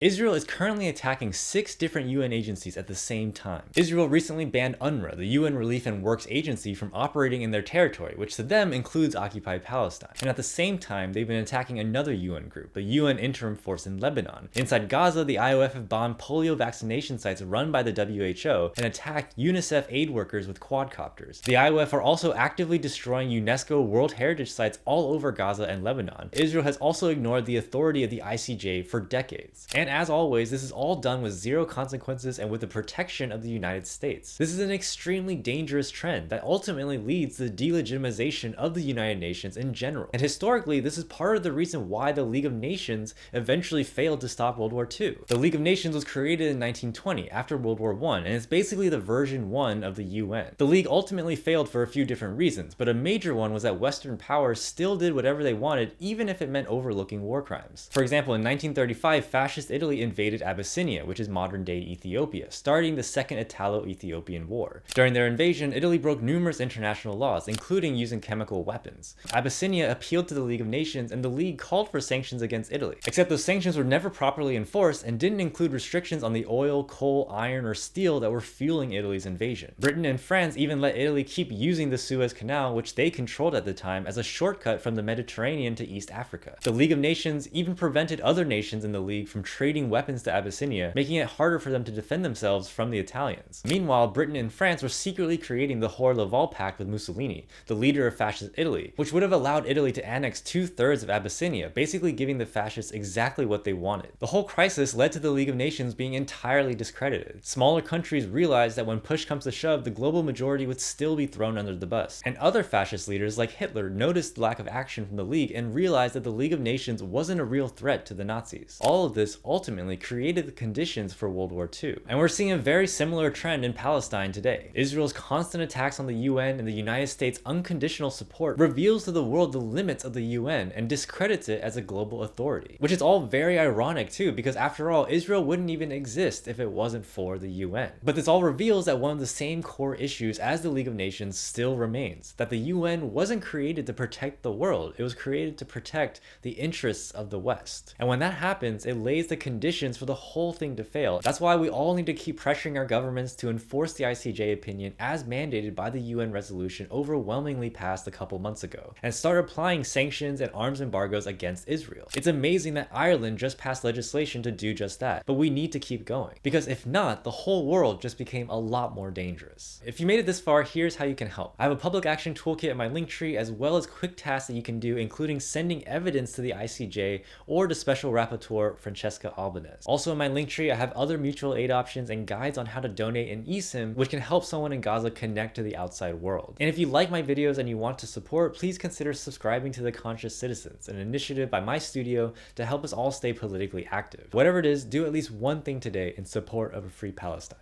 Israel is currently attacking 6 different UN agencies at the same time. Israel recently banned UNRWA, the UN Relief and Works Agency, from operating in their territory, which to them includes occupied Palestine. And at the same time, they've been attacking another UN group, the UN Interim Force in Lebanon. Inside Gaza, the IOF have bombed polio vaccination sites run by the WHO and attacked UNICEF aid workers with quadcopters. The IOF are also actively destroying UNESCO World Heritage sites all over Gaza and Lebanon. Israel has also ignored the authority of the ICJ for decades. And as always, this is all done with zero consequences and with the protection of the United States. This is an extremely dangerous trend that ultimately leads to the delegitimization of the United Nations in general. And historically, this is part of the reason why the League of Nations eventually failed to stop World War II. The League of Nations was created in 1920 after World War I, and it's basically the version 1 of the UN. The League ultimately failed for a few different reasons, but a major one was that Western powers still did whatever they wanted, even if it meant overlooking war crimes. For example, in 1935, fascist Italy invaded Abyssinia, which is modern-day Ethiopia, starting the Second Italo-Ethiopian War. During their invasion, Italy broke numerous international laws, including using chemical weapons. Abyssinia appealed to the League of Nations, and the League called for sanctions against Italy. Except those sanctions were never properly enforced and didn't include restrictions on the oil, coal, iron, or steel that were fueling Italy's invasion. Britain and France even let Italy keep using the Suez Canal, which they controlled at the time, as a shortcut from the Mediterranean to East Africa. The League of Nations even prevented other nations in the League from trading weapons to Abyssinia, making it harder for them to defend themselves from the Italians. Meanwhile, Britain and France were secretly creating the Hoare-Laval Pact with Mussolini, the leader of fascist Italy, which would have allowed Italy to annex 2/3 of Abyssinia, basically giving the fascists exactly what they wanted. The whole crisis led to the League of Nations being entirely discredited. Smaller countries realized that when push comes to shove, the global majority would still be thrown under the bus. And other fascist leaders like Hitler noticed the lack of action from the League and realized that the League of Nations wasn't a real threat to the Nazis. All of this ultimately created the conditions for World War II. And we're seeing a very similar trend in Palestine today. Israel's constant attacks on the UN and the United States' unconditional support reveals to the world the limits of the UN and discredits it as a global authority. Which is all very ironic too, because after all, Israel wouldn't even exist if it wasn't for the UN. But this all reveals that one of the same core issues as the League of Nations still remains, that the UN wasn't created to protect the world, it was created to protect the interests of the West. And when that happens, it lays the conditions for the whole thing to fail. That's why we all need to keep pressuring our governments to enforce the ICJ opinion as mandated by the UN resolution overwhelmingly passed a couple months ago, and start applying sanctions and arms embargoes against Israel. It's amazing that Ireland just passed legislation to do just that, but we need to keep going, because if not, the whole world just became a lot more dangerous. If you made it this far, here's how you can help. I have a public action toolkit in my link tree, as well as quick tasks that you can do, including sending evidence to the ICJ or to Special Rapporteur Francesca Albanese. Also in my link tree, I have other mutual aid options and guides on how to donate an eSIM, which can help someone in Gaza connect to the outside world. And if you like my videos and you want to support, please consider subscribing to The Conscious Citizens, an initiative by my studio to help us all stay politically active. Whatever it is, do at least one thing today in support of a free Palestine.